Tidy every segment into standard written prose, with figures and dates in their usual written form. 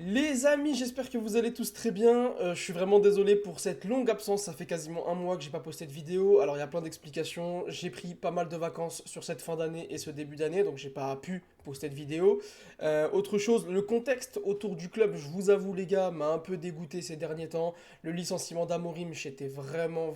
Les amis, j'espère que vous allez tous très bien. Je suis vraiment désolé pour cette longue absence. Ça fait quasiment un mois que j'ai pas posté de vidéo. Alors il y a plein d'explications. J'ai pris pas mal de vacances sur cette fin d'année et ce début d'année, donc j'ai pas pu poster de vidéo. Autre chose, le contexte autour du club, je vous avoue les gars, m'a un peu dégoûté ces derniers temps. Le licenciement d'Amorim, j'étais vraiment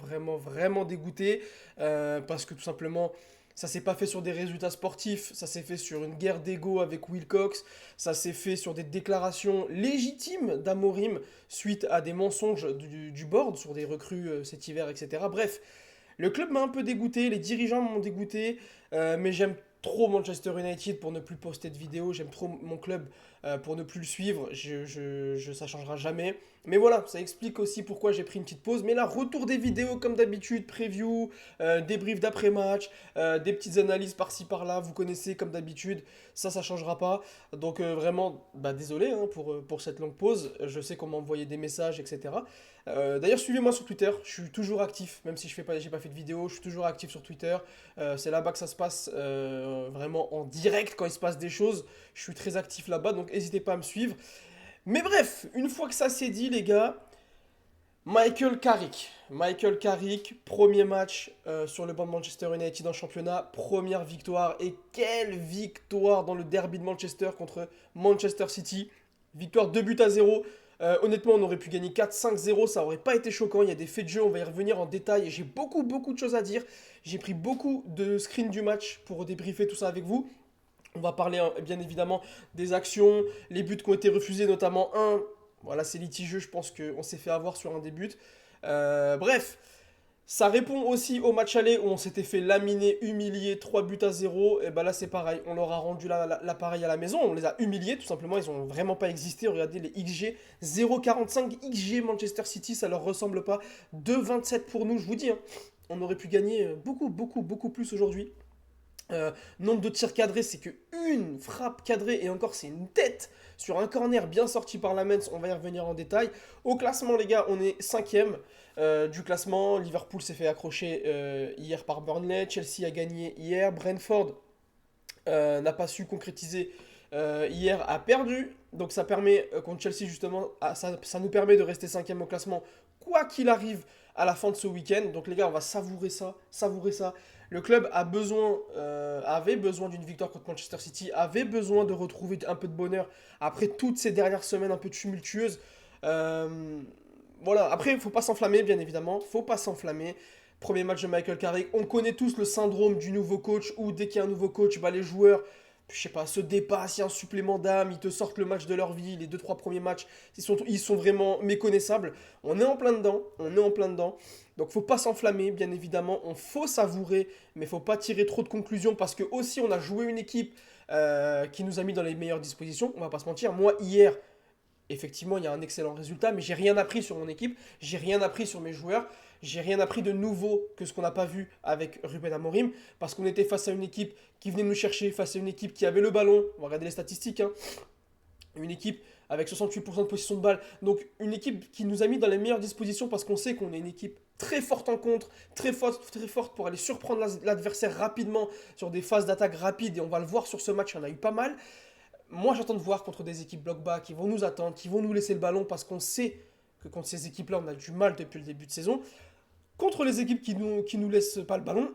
dégoûté parce que tout simplement. Ça s'est pas fait sur des résultats sportifs, ça s'est fait sur une guerre d'ego avec Wilcox, ça s'est fait sur des déclarations légitimes d'Amorim suite à des mensonges du board sur des recrues cet hiver, etc. Bref, le club m'a un peu dégoûté, les dirigeants m'ont dégoûté, mais j'aime trop Manchester United pour ne plus poster de vidéos, j'aime trop mon club pour ne plus le suivre, ça changera jamais. Mais voilà, ça explique aussi pourquoi j'ai pris une petite pause. Mais là, retour des vidéos comme d'habitude, preview, débrief d'après-match, des petites analyses par-ci par-là, vous connaissez comme d'habitude, ça changera pas. Donc vraiment, bah, désolé hein, pour cette longue pause, je sais qu'on m'a envoyé des messages, etc. D'ailleurs, suivez-moi sur Twitter, je suis toujours actif, même si j'ai pas fait de vidéo, je suis toujours actif sur Twitter. C'est là-bas que ça se passe vraiment en direct quand il se passe des choses. Je suis très actif là-bas, donc n'hésitez pas à me suivre. Mais bref, une fois que ça c'est dit, les gars, Michael Carrick. Michael Carrick, premier match sur le banc de Manchester United en championnat, première victoire. Et quelle victoire dans le derby de Manchester contre Manchester City. Victoire 2 buts à 0. Honnêtement, on aurait pu gagner 4-5-0, ça aurait pas été choquant. Il y a des faits de jeu, on va y revenir en détail. J'ai beaucoup de choses à dire. J'ai pris beaucoup de screens du match pour débriefer tout ça avec vous. On va parler bien évidemment des actions, les buts qui ont été refusés, notamment un. Voilà, c'est litigieux, je pense qu'on s'est fait avoir sur un des buts. Bref, ça répond aussi au match aller où on s'était fait laminer, humilier, 3 buts à 0. Et ben là, c'est pareil, on leur a rendu l'appareil à la maison, on les a humiliés tout simplement, ils ont vraiment pas existé. Regardez les XG, 0,45 XG Manchester City, ça leur ressemble pas. 2,27 pour nous, je vous dis, hein. On aurait pu gagner beaucoup plus aujourd'hui. Nombre de tirs cadrés, c'est que une frappe cadrée, et encore c'est une tête sur un corner bien sorti par la Mainz, on va y revenir en détail. Au classement les gars, on est cinquième du classement, Liverpool s'est fait accrocher hier par Burnley, Chelsea a gagné hier, Brentford n'a pas su concrétiser hier, a perdu, donc ça permet contre Chelsea justement, ça nous permet de rester cinquième au classement, quoi qu'il arrive à la fin de ce week-end. Donc les gars, on va savourer ça, savourer ça. Le club avait besoin d'une victoire contre Manchester City, avait besoin de retrouver un peu de bonheur après toutes ces dernières semaines un peu tumultueuses. Euh, voilà, après, il faut pas s'enflammer, bien évidemment, faut pas s'enflammer. Premier match de Michael Carrick, on connaît tous le syndrome du nouveau coach, où dès qu'il y a un nouveau coach, bah, les joueurs, je sais pas, se dépassent, il y a un supplément d'âme, ils te sortent le match de leur vie, les deux trois premiers matchs, ils sont vraiment méconnaissables. On est en plein dedans, on est en plein dedans. Donc faut pas s'enflammer, bien évidemment, on faut savourer, mais faut pas tirer trop de conclusions, parce que aussi on a joué une équipe qui nous a mis dans les meilleures dispositions, on va pas se mentir. Moi, hier, effectivement, il y a un excellent résultat, mais j'ai rien appris sur mon équipe, j'ai rien appris sur mes joueurs, j'ai rien appris de nouveau que ce qu'on n'a pas vu avec Ruben Amorim, parce qu'on était face à une équipe qui venait nous chercher, face à une équipe qui avait le ballon, on va regarder les statistiques, hein, une équipe avec 68% de possession de balle, donc une équipe qui nous a mis dans les meilleures dispositions parce qu'on sait qu'on est une équipe très forte en contre, très forte pour aller surprendre l'adversaire rapidement sur des phases d'attaque rapides, et on va le voir sur ce match, il y en a eu pas mal. Moi, j'attends de voir contre des équipes bloc bas qui vont nous attendre, qui vont nous laisser le ballon parce qu'on sait que contre ces équipes-là, on a du mal depuis le début de saison. Contre les équipes qui nous laissent pas le ballon,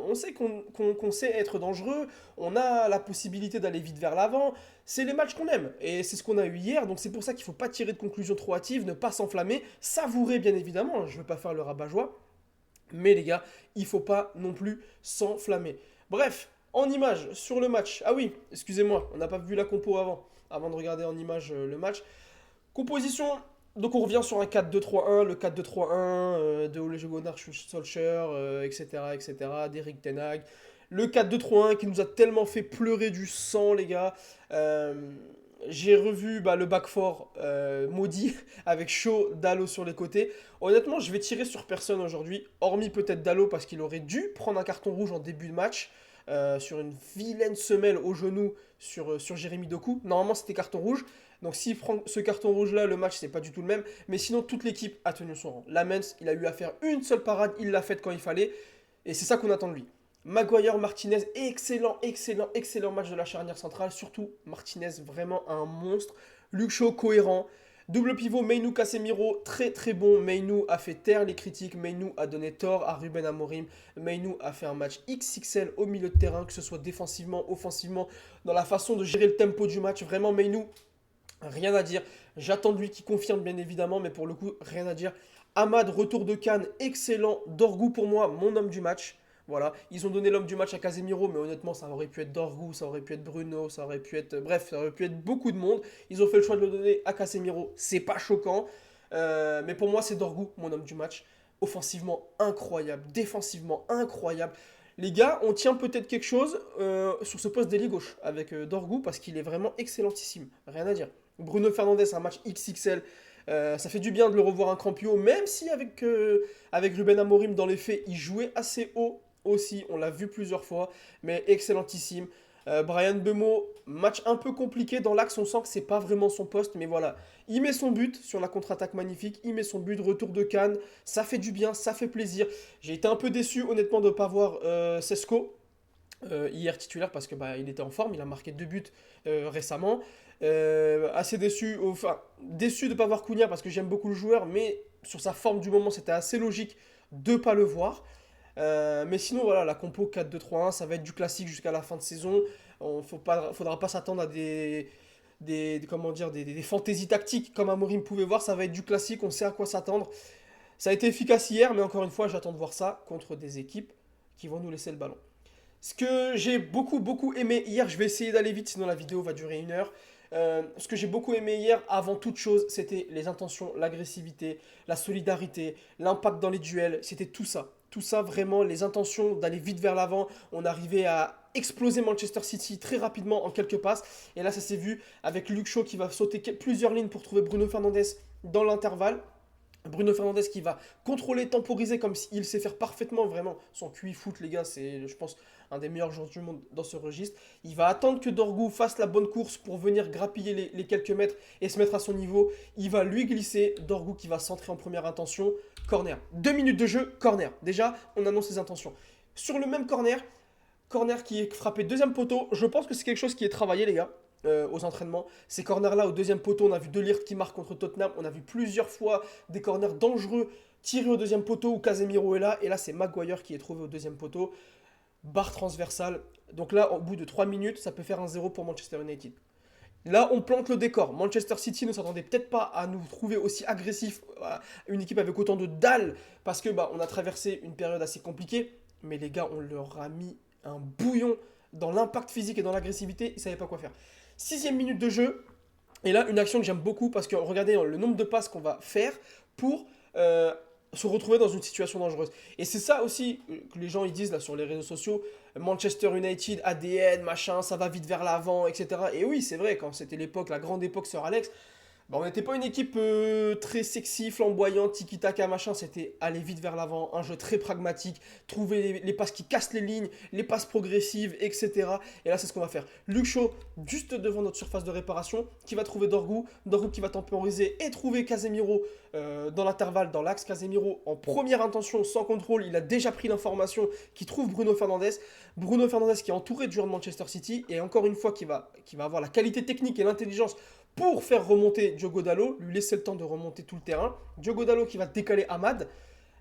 on sait qu'on sait être dangereux, on a la possibilité d'aller vite vers l'avant. C'est les matchs qu'on aime et c'est ce qu'on a eu hier. Donc c'est pour ça qu'il ne faut pas tirer de conclusions trop hâtives, ne pas s'enflammer, savourer bien évidemment. Je ne veux pas faire le rabat-joie, mais les gars, il faut pas non plus s'enflammer. Bref, en image sur le match. Ah oui, excusez-moi, on n'a pas vu la compo avant de regarder en image le match. Composition, donc on revient sur un 4-2-3-1, le 4-2-3-1 de Ole Gunnar Solskjaer, etc., etc., d'Eric Ten Hag. Le 4-2-3-1 qui nous a tellement fait pleurer du sang, les gars. J'ai revu le back four maudit avec Shaw, Dalot sur les côtés. Honnêtement, je vais tirer sur personne aujourd'hui, hormis peut-être Dalot parce qu'il aurait dû prendre un carton rouge en début de match. Sur une vilaine semelle au genou sur Jérémy Doku. Normalement, c'était carton rouge. Donc, s'il prend ce carton rouge-là, le match, c'est pas du tout le même. Mais sinon, toute l'équipe a tenu son rang. Lamens, il a eu à faire une seule parade, il l'a faite quand il fallait. Et c'est ça qu'on attend de lui. Maguire, Martinez, excellent match de la charnière centrale. Surtout, Martinez, vraiment un monstre. Luke Shaw cohérent. Double pivot, Mainu Casemiro, très très bon. Mainu a fait taire les critiques, Mainu a donné tort à Ruben Amorim. Mainu a fait un match XXL au milieu de terrain, que ce soit défensivement, offensivement, dans la façon de gérer le tempo du match. Vraiment, Mainu, rien à dire. J'attends de lui qu'il confirme, bien évidemment, mais pour le coup, rien à dire. Ahmad, retour de Cannes, excellent. Dorgu, pour moi, mon homme du match. Voilà, ils ont donné l'homme du match à Casemiro, mais honnêtement, ça aurait pu être Dorgu, ça aurait pu être Bruno, ça aurait pu être. Bref, ça aurait pu être beaucoup de monde. Ils ont fait le choix de le donner à Casemiro, c'est pas choquant. Mais pour moi, c'est Dorgu, mon homme du match. Offensivement, incroyable. Défensivement, incroyable. Les gars, on tient peut-être quelque chose sur ce poste d'ailier gauche avec Dorgu parce qu'il est vraiment excellentissime. Rien à dire. Bruno Fernandes, un match XXL. Ça fait du bien de le revoir un cran plus haut, même si avec Ruben Amorim, dans les faits, il jouait assez haut aussi. On l'a vu plusieurs fois, mais excellentissime. Brian Bemo, match un peu compliqué dans l'axe, on sent que c'est pas vraiment son poste, mais voilà. Il met son but sur la contre-attaque magnifique, il met son but, retour de Cannes, ça fait du bien, ça fait plaisir. J'ai été un peu déçu honnêtement de ne pas voir Sesko hier titulaire parce que il était en forme, il a marqué 2 buts récemment. Assez déçu, enfin déçu de ne pas voir Cunha parce que j'aime beaucoup le joueur, mais sur sa forme du moment c'était assez logique de ne pas le voir. Mais sinon voilà, la compo 4-2-3-1, ça va être du classique jusqu'à la fin de saison. Faudra pas s'attendre à comment dire, des fantaisies tactiques comme Amorim pouvait voir, ça va être du classique, on sait à quoi s'attendre. Ça a été efficace hier, mais encore une fois, j'attends de voir ça contre des équipes qui vont nous laisser le ballon. Ce que j'ai beaucoup aimé hier, je vais essayer d'aller vite, sinon la vidéo va durer 1 heure. Ce que j'ai beaucoup aimé hier, avant toute chose, c'était les intentions, l'agressivité, la solidarité, l'impact dans les duels, c'était tout ça. Tout ça, vraiment, les intentions d'aller vite vers l'avant. On arrivait à exploser Manchester City très rapidement en quelques passes. Et là, ça s'est vu avec Luke Shaw qui va sauter plusieurs lignes pour trouver Bruno Fernandes dans l'intervalle. Bruno Fernandes qui va contrôler, temporiser comme il sait faire parfaitement, vraiment. Son QI foot, les gars, c'est, je pense, un des meilleurs joueurs du monde dans ce registre. Il va attendre que Dorgu fasse la bonne course pour venir grappiller les quelques mètres et se mettre à son niveau. Il va lui glisser. Dorgu qui va centrer en première intention. Corner. 2 minutes de jeu, corner. Déjà, on annonce les intentions. Sur le même corner qui est frappé deuxième poteau. Je pense que c'est quelque chose qui est travaillé, les gars. Aux entraînements. Ces corners-là, au deuxième poteau, on a vu De Ligt qui marque contre Tottenham. On a vu plusieurs fois des corners dangereux tirés au deuxième poteau où Casemiro est là. Et là, c'est Maguire qui est trouvé au deuxième poteau. Barre transversale. Donc là, au bout de 3 minutes, ça peut faire 1-0 pour Manchester United. Là, on plante le décor. Manchester City ne s'attendait peut-être pas à nous trouver aussi agressifs, une équipe avec autant de dalles, parce que on a traversé une période assez compliquée. Mais les gars, on leur a mis un bouillon dans l'impact physique et dans l'agressivité. Ils ne savaient pas quoi faire. 6e minute de jeu. Et là, une action que j'aime beaucoup parce que regardez le nombre de passes qu'on va faire pour se retrouver dans une situation dangereuse. Et c'est ça aussi que les gens ils disent là sur les réseaux sociaux, Manchester United, ADN, machin, ça va vite vers l'avant, etc. Et oui, c'est vrai, quand c'était l'époque, la grande époque Sir Alex, on n'était pas une équipe très sexy, flamboyante, tiki-taka, machin. C'était aller vite vers l'avant, un jeu très pragmatique, trouver les passes qui cassent les lignes, les passes progressives, etc. Et là, c'est ce qu'on va faire. Luke Shaw, juste devant notre surface de réparation, qui va trouver Dorgu. Dorgu qui va temporiser et trouver Casemiro dans l'intervalle, dans l'axe. Casemiro, en première intention, sans contrôle, il a déjà pris l'information qui trouve Bruno Fernandes. Bruno Fernandes qui est entouré du joueur de Manchester City et encore une fois qui va avoir la qualité technique et l'intelligence pour faire remonter Diogo Dalot, lui laisser le temps de remonter tout le terrain. Diogo Dalot qui va décaler Ahmad,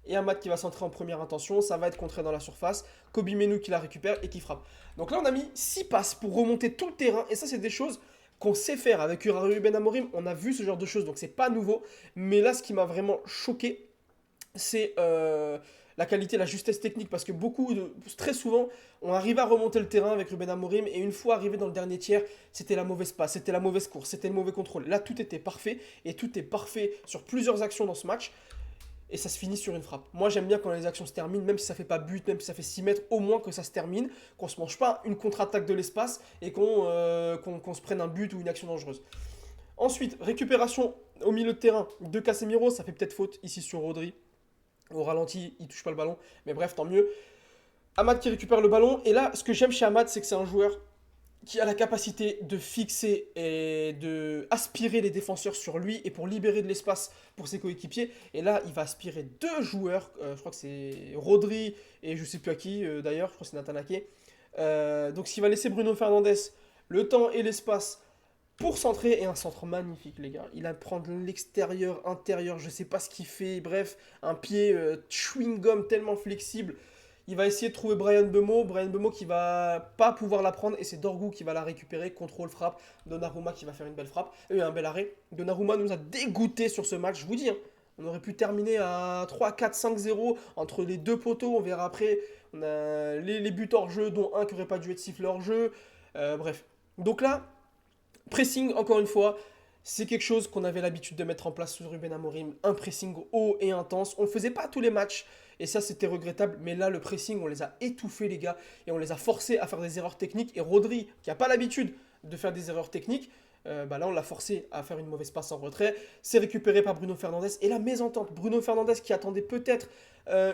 et Ahmad qui va centrer en première intention, ça va être contré dans la surface. Kobe Menu qui la récupère et qui frappe. Donc là on a mis 6 passes pour remonter tout le terrain, et ça c'est des choses qu'on sait faire avec Ruben Amorim, on a vu ce genre de choses, donc c'est pas nouveau. Mais là ce qui m'a vraiment choqué, c'est la qualité, la justesse technique, parce que très souvent, on arrive à remonter le terrain avec Ruben Amorim, et une fois arrivé dans le dernier tiers, c'était la mauvaise passe, c'était la mauvaise course, c'était le mauvais contrôle. Là, tout était parfait, et tout est parfait sur plusieurs actions dans ce match, et ça se finit sur une frappe. Moi, j'aime bien quand les actions se terminent, même si ça fait pas but, même si ça fait 6 mètres, au moins que ça se termine, qu'on se mange pas une contre-attaque de l'espace, et qu'on se prenne un but ou une action dangereuse. Ensuite, récupération au milieu de terrain de Casemiro, ça fait peut-être faute ici sur Rodri. Au ralenti, il touche pas le ballon, mais bref, tant mieux. Ahmad qui récupère le ballon, et là, ce que j'aime chez Ahmad, c'est que c'est un joueur qui a la capacité de fixer et de aspirer les défenseurs sur lui et pour libérer de l'espace pour ses coéquipiers. Et là, il va aspirer 2 joueurs, je crois que c'est Rodri et je sais plus à qui d'ailleurs, je crois que c'est Nathan Ake. Donc, ce qui va laisser Bruno Fernandes le temps et l'espace pour centrer, et un centre magnifique, les gars. Il a prendre l'extérieur, intérieur, je sais pas ce qu'il fait. Bref, un pied chewing-gum tellement flexible. Il va essayer de trouver Brian Bemo. Brian Bemo qui va pas pouvoir la prendre. Et c'est Dorgu qui va la récupérer. Contrôle, frappe. Donnarumma qui va faire une belle frappe. Un bel arrêt. Donnarumma nous a dégoûté sur ce match. Je vous dis, hein, on aurait pu terminer à 3, 4, 5-0 entre les deux poteaux. On verra après. On a les buts hors jeu, dont un qui aurait pas dû être sifflé hors jeu. Bref. Donc là, pressing, encore une fois, c'est quelque chose qu'on avait l'habitude de mettre en place sous Ruben Amorim. Un pressing haut et intense. On ne le faisait pas à tous les matchs. Et ça, c'était regrettable. Mais là, le pressing, on les a étouffés, les gars. Et on les a forcés à faire des erreurs techniques. Et Rodri, qui n'a pas l'habitude de faire des erreurs techniques, là, on l'a forcé à faire une mauvaise passe en retrait. C'est récupéré par Bruno Fernandes. Et la mésentente. Bruno Fernandes qui attendait peut-être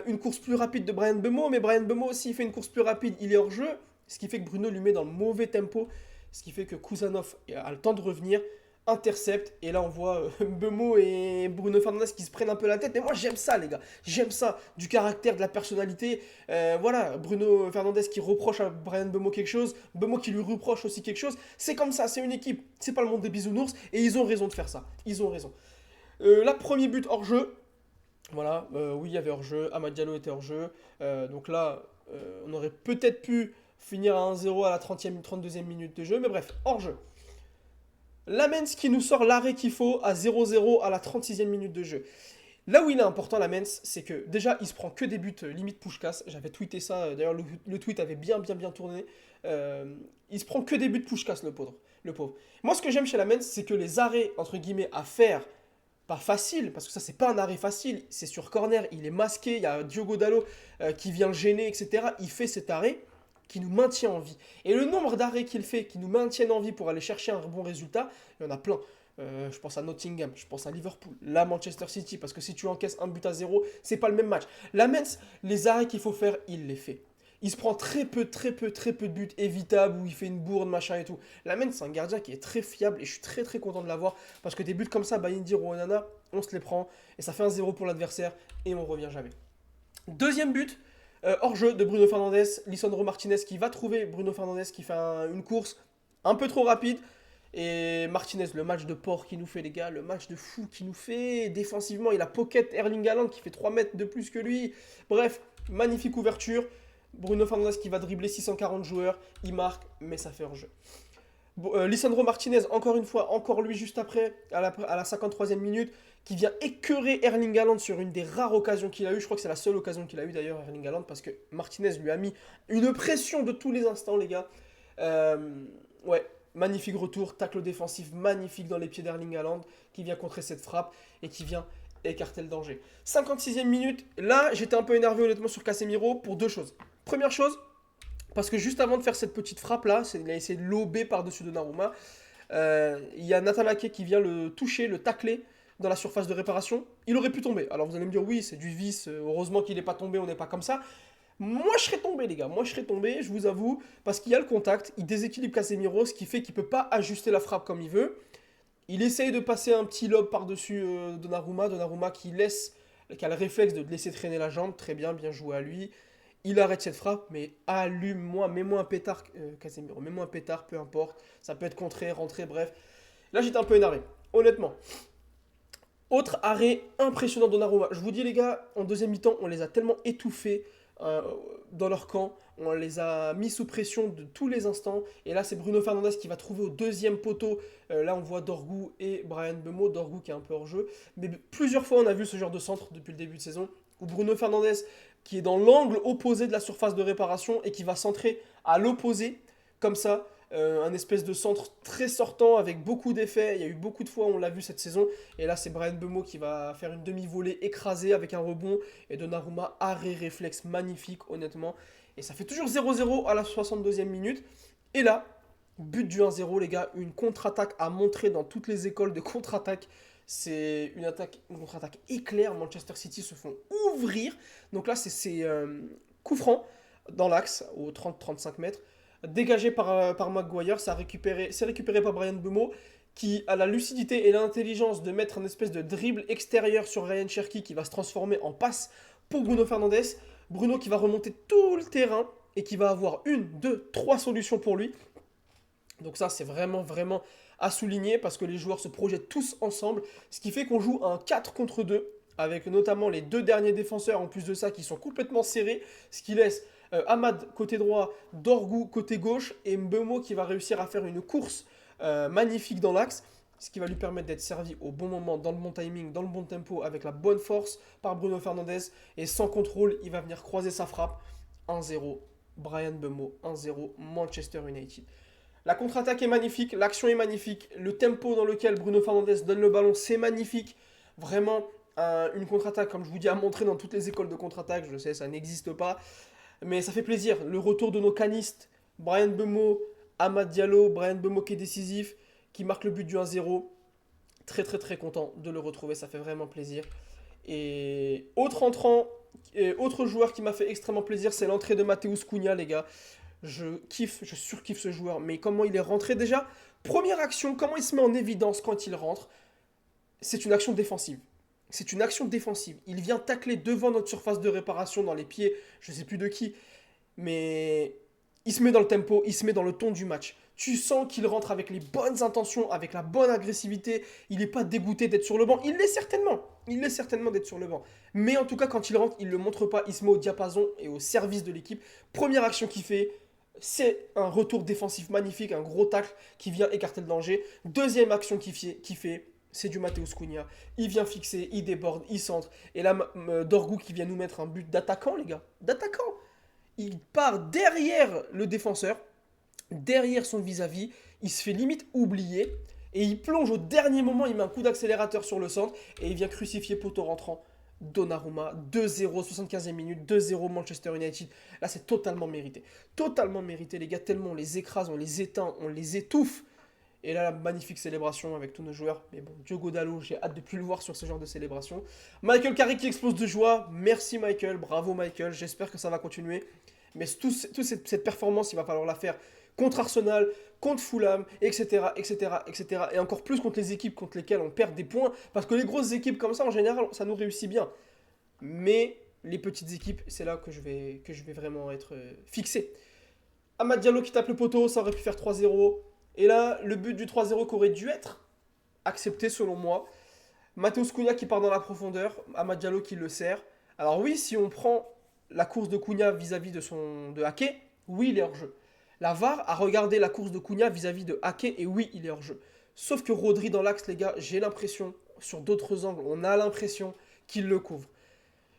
une course plus rapide de Brian Bemo. Mais Brian Bemo, s'il fait une course plus rapide, il est hors jeu. Ce qui fait que Bruno lui met dans le mauvais tempo. Ce qui fait que Kuzanov a le temps de revenir, intercepte, et là on voit Bemo et Bruno Fernandes qui se prennent un peu la tête. Mais moi j'aime ça, les gars, j'aime ça, du caractère, de la personnalité. Voilà, Bruno Fernandes qui reproche à Brian Bemo quelque chose, Bemo qui lui reproche aussi quelque chose. C'est comme ça, c'est une équipe, c'est pas le monde des bisounours, et ils ont raison de faire ça, ils ont raison. Là, premier but hors jeu. Voilà, oui, il y avait hors-jeu, Amad Diallo était hors-jeu. Donc là, on aurait peut-être pu finir à 1-0 à la 30e, 32e minute de jeu, mais bref, hors-jeu. Lamens qui nous sort l'arrêt qu'il faut à 0-0 à la 36e minute de jeu. Là où il est important, Lamens, c'est que déjà, il se prend que des buts limite push-casse. J'avais tweeté ça, d'ailleurs, le tweet avait bien tourné. Il se prend que des buts push-casse, le pauvre. Moi, ce que j'aime chez Lamens, c'est que les arrêts, entre guillemets, à faire pas facile, parce que ça c'est pas un arrêt facile, c'est sur corner, il est masqué, il y a Diogo Dalot qui vient le gêner, etc. Il fait cet arrêt qui nous maintient en vie. Et le nombre d'arrêts qu'il fait qui nous maintiennent en vie pour aller chercher un bon résultat, il y en a plein. Je pense à Nottingham, je pense à Liverpool, là Manchester City, parce que si tu encaisses un but à 0, c'est pas le même match. La Mens, les arrêts qu'il faut faire, il les fait. Il se prend très peu de buts évitables où il fait une bourde, machin et tout. Lamens, c'est un gardien qui est très fiable et je suis très content de l'avoir parce que des buts comme ça, Bayindir ou Onana, on se les prend et ça fait un 0 pour l'adversaire et on revient jamais. Deuxième but, hors-jeu de Bruno Fernandes, Lisandro Martinez qui va trouver Bruno Fernandes qui fait une course un peu trop rapide. Et Martinez, le match de porc qu'il nous fait, les gars, le match de fou qu'il nous fait. Défensivement, il a pocket Erling Haaland qui fait 3 mètres de plus que lui. Bref, magnifique ouverture. Bruno Fernandes qui va dribbler 640 joueurs, il marque, mais ça fait hors-jeu. Lisandro Martinez, encore une fois, encore lui juste après, à la 53e minute, qui vient écœurer Erling Haaland sur une des rares occasions qu'il a eu. Je crois que c'est la seule occasion qu'il a eu d'ailleurs, Erling Haaland, parce que Martinez lui a mis une pression de tous les instants, les gars. Ouais, magnifique retour, tacle défensif magnifique dans les pieds d'Erling Haaland, qui vient contrer cette frappe et qui vient écarter le danger. 56e minute, là j'étais un peu énervé honnêtement sur Casemiro pour deux choses. Première chose, parce que juste avant de faire cette petite frappe là, il a essayé de lober par-dessus Donnarumma. Il y a Nathan Ake qui vient le toucher, le tacler dans la surface de réparation. Il aurait pu tomber. Alors vous allez me dire oui, c'est du vice, heureusement qu'il n'est pas tombé, on n'est pas comme ça. Moi je serais tombé les gars, moi je serais tombé, je vous avoue, parce qu'il y a le contact, il déséquilibre Casemiro, ce qui fait qu'il ne peut pas ajuster la frappe comme il veut. Il essaye de passer un petit lob par-dessus Donnarumma qui a le réflexe de laisser traîner la jambe, très bien, bien joué à lui. Il arrête cette frappe, mais allume-moi, mets-moi un pétard, Casemiro, mets-moi un pétard, peu importe. Ça peut être contré, rentré, bref. Là, j'étais un peu énervé, honnêtement. Autre arrêt impressionnant de Donnarumma. Je vous dis, les gars, en deuxième mi-temps, on les a tellement étouffés dans leur camp. On les a mis sous pression de tous les instants. Et là, c'est Bruno Fernandes qui va trouver au deuxième poteau. Là, on voit Dorgu et Brian Bemo. Dorgu qui est un peu hors jeu. Mais plusieurs fois, on a vu ce genre de centre depuis le début de saison. Où Bruno Fernandes, qui est dans l'angle opposé de la surface de réparation et qui va centrer à l'opposé, comme ça. Un espèce de centre très sortant avec beaucoup d'effets. Il y a eu beaucoup de fois où on l'a vu cette saison. Et là, c'est Brian Bemo qui va faire une demi-volée écrasée avec un rebond. Et Donnarumma, arrêt réflexe magnifique, honnêtement. Et ça fait toujours 0-0 à la 62e minute. Et là, but du 1-0, les gars. Une contre-attaque à montrer dans toutes les écoles de contre-attaque. C'est une contre-attaque éclair. Manchester City se font ouvrir. Donc là, c'est coup franc dans l'axe, aux 30-35 mètres. Dégagé par Maguire, c'est récupéré par Brian Bemo, qui a la lucidité et l'intelligence de mettre une espèce de dribble extérieur sur Ryan Cherki qui va se transformer en passe pour Bruno Fernandes. Bruno qui va remonter tout le terrain et qui va avoir 1, 2, 3 solutions pour lui. Donc ça, c'est vraiment à souligner parce que les joueurs se projettent tous ensemble, ce qui fait qu'on joue un 4 contre 2 avec notamment les deux derniers défenseurs en plus de ça qui sont complètement serrés, ce qui laisse Ahmad côté droit, Dorgu côté gauche et Mbeumo qui va réussir à faire une course magnifique dans l'axe, ce qui va lui permettre d'être servi au bon moment, dans le bon timing, dans le bon tempo, avec la bonne force par Bruno Fernandes. Et sans contrôle, il va venir croiser sa frappe. 1-0, Bryan Mbeumo, 1-0, Manchester United. La contre-attaque est magnifique, l'action est magnifique, le tempo dans lequel Bruno Fernandes donne le ballon, c'est magnifique. Vraiment, une contre-attaque, comme je vous dis, à montrer dans toutes les écoles de contre-attaque. Je sais, ça n'existe pas. Mais ça fait plaisir. Le retour de nos canistes, Bryan Mbeumo, Amad Diallo, Bryan Mbeumo qui est décisif, qui marque le but du 1-0. Très très très content de le retrouver, ça fait vraiment plaisir. Et autre entrant, et autre joueur qui m'a fait extrêmement plaisir, c'est l'entrée de Matheus Cunha, les gars. Je kiffe, je surkiffe ce joueur. Mais comment il est rentré déjà? Première action, comment il se met en évidence quand il rentre? C'est une action défensive. C'est une action défensive. Il vient tacler devant notre surface de réparation dans les pieds, je sais plus de qui, mais il se met dans le tempo, il se met dans le ton du match. Tu sens qu'il rentre avec les bonnes intentions, avec la bonne agressivité. Il n'est pas dégoûté d'être sur le banc. Il l'est certainement. Il l'est certainement d'être sur le banc. Mais en tout cas, quand il rentre, il ne le montre pas. Il se met au diapason et au service de l'équipe. Première action qu'il fait, c'est un retour défensif magnifique, un gros tacle qui vient écarter le danger. Deuxième action qu'il fait, c'est du Matheus Cunha. Il vient fixer, il déborde, il centre. Et là, Dorgu qui vient nous mettre un but d'attaquant, les gars. D'attaquant. Il part derrière le défenseur, derrière son vis-à-vis. Il se fait limite oublier. Et il plonge au dernier moment, il met un coup d'accélérateur sur le centre. Et il vient crucifier poteau rentrant Donnarumma. 2-0, 75e minute, 2-0 Manchester United. Là, c'est totalement mérité. Totalement mérité, les gars. Tellement on les écrase, on les éteint, on les étouffe. Et là, la magnifique célébration avec tous nos joueurs. Mais bon, Diogo Dalot, j'ai hâte de plus le voir sur ce genre de célébration. Michael Carrick qui explose de joie. Merci Michael, bravo Michael. J'espère que ça va continuer. Mais toute cette performance, il va falloir la faire contre Arsenal, contre Fulham, etc., etc., etc. Et encore plus contre les équipes contre lesquelles on perd des points. Parce que les grosses équipes comme ça, en général, ça nous réussit bien. Mais les petites équipes, c'est là que je vais vraiment être fixé. Amad Diallo qui tape le poteau, ça aurait pu faire 3-0. Et là, le but du 3-0 qui aurait dû être accepté selon moi. Matheus Cunha qui part dans la profondeur, Amad Diallo qui le sert. Alors oui, si on prend la course de Cunha vis-à-vis de Ake, oui, il est hors jeu. La VAR a regardé la course de Cunha vis-à-vis de Ake et oui, il est hors jeu. Sauf que Rodri dans l'axe, les gars, j'ai l'impression, sur d'autres angles, on a l'impression qu'il le couvre.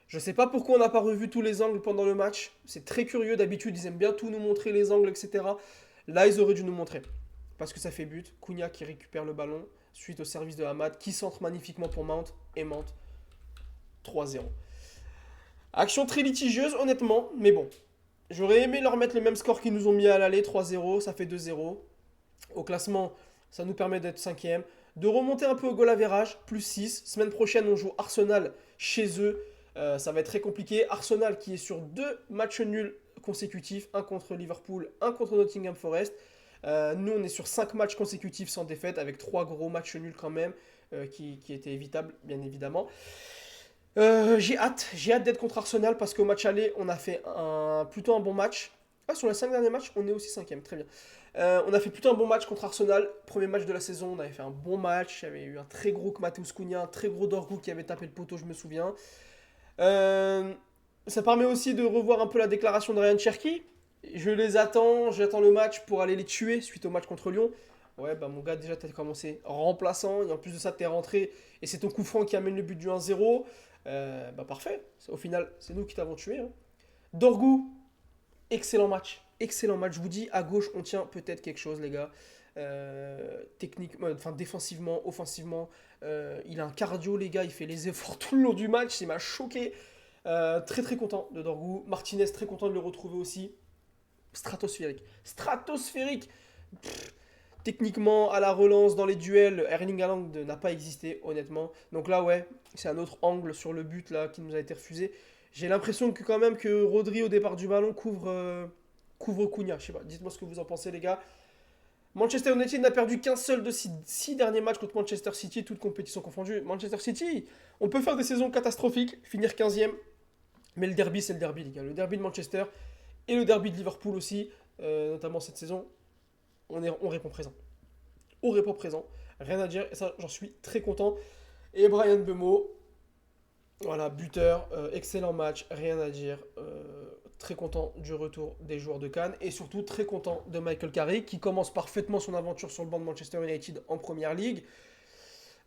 Je sais pas pourquoi on n'a pas revu tous les angles pendant le match. C'est très curieux, d'habitude ils aiment bien tout nous montrer, les angles, etc. Là, ils auraient dû nous montrer. Parce que ça fait but. Cunha qui récupère le ballon suite au service de Hamad, qui centre magnifiquement pour Mount, et Mount 3-0. Action très litigieuse, honnêtement, mais bon. J'aurais aimé leur mettre le même score qu'ils nous ont mis à l'aller, 3-0, ça fait 2-0. Au classement, ça nous permet d'être 5ème. De remonter un peu au goal average, plus 6. Semaine prochaine, on joue Arsenal chez eux. Ça va être très compliqué. Arsenal qui est sur 2 matchs nuls consécutifs, un contre Liverpool, un contre Nottingham Forest. Nous, on est sur 5 matchs consécutifs sans défaite, avec 3 gros matchs nuls quand même, qui étaient évitables, bien évidemment. J'ai hâte d'être contre Arsenal parce qu'au match aller, on a fait plutôt un bon match. Ah, sur les 5 derniers matchs, on est aussi 5ème, très bien. On a fait plutôt un bon match contre Arsenal. Premier match de la saison, on avait fait un bon match. Il y avait eu un très gros Matheus Cunha, un très gros Dorgu qui avait tapé le poteau, je me souviens. Ça permet aussi de revoir un peu la déclaration de Ryan Cherki. J'attends le match pour aller les tuer suite au match contre Lyon. Ouais, bah mon gars, déjà, t'as commencé remplaçant, et en plus de ça, t'es rentré, et c'est ton coup franc qui amène le but du 1-0. Bah parfait, au final, c'est nous qui t'avons tué. Hein. Dorgu, excellent match, je vous dis, à gauche, on tient peut-être quelque chose, les gars. Techniquement, enfin défensivement, offensivement, il a un cardio, les gars, il fait les efforts tout le long du match, il m'a choqué. Très très content de Dorgu. Martinez, très content de le retrouver aussi. Stratosphérique. Pff, techniquement, à la relance, dans les duels, Erling Haaland n'a pas existé, honnêtement. Donc là, ouais, c'est un autre angle sur le but là qui nous a été refusé. J'ai l'impression que quand même que Rodri au départ du ballon couvre Cunha. Je sais pas, dites-moi ce que vous en pensez, les gars. Manchester United n'a perdu qu'un seul de 6 derniers matchs contre Manchester City, toutes compétitions confondues. Manchester City, on peut faire des saisons catastrophiques, finir 15ème, mais le derby, c'est le derby, les gars. Le derby de Manchester et le derby de Liverpool aussi, notamment cette saison, on répond présent. au repos présent. Rien à dire, et ça, j'en suis très content. Et Brian Mbeumo, voilà, buteur, excellent match, rien à dire. Très content du retour des joueurs de Cannes et surtout très content de Michael Carrick qui commence parfaitement son aventure sur le banc de Manchester United en Première Ligue.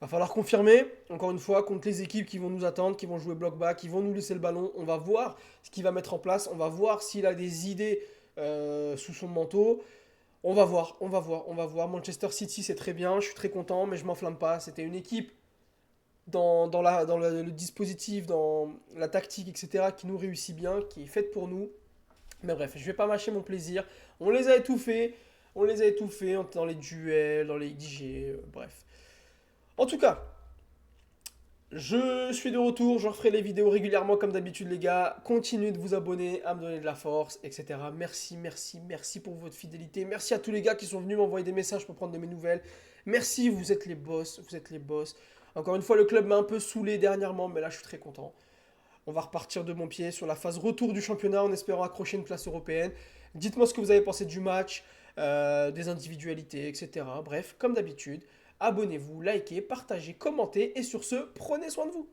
Va falloir confirmer, encore une fois, contre les équipes qui vont nous attendre, qui vont jouer bloc bas, qui vont nous laisser le ballon. On va voir ce qu'il va mettre en place, on va voir s'il a des idées sous son manteau. On va voir, on va voir, on va voir. Manchester City, c'est très bien, je suis très content, mais je m'enflamme pas. C'était une équipe dans le dispositif, dans la tactique, etc., qui nous réussit bien, qui est faite pour nous. Mais bref, je vais pas mâcher mon plaisir. On les a étouffés, on les a étouffés dans les duels, dans les XG, bref. En tout cas, je suis de retour, je referai les vidéos régulièrement comme d'habitude les gars. Continuez de vous abonner, à me donner de la force, etc. Merci, merci, merci pour votre fidélité. Merci à tous les gars qui sont venus m'envoyer des messages pour prendre de mes nouvelles. Merci, vous êtes les boss, vous êtes les boss. Encore une fois, le club m'a un peu saoulé dernièrement, mais là je suis très content. On va repartir de bon pied sur la phase retour du championnat en espérant accrocher une place européenne. Dites-moi ce que vous avez pensé du match, des individualités, etc. Bref, comme d'habitude, abonnez-vous, likez, partagez, commentez et sur ce, prenez soin de vous.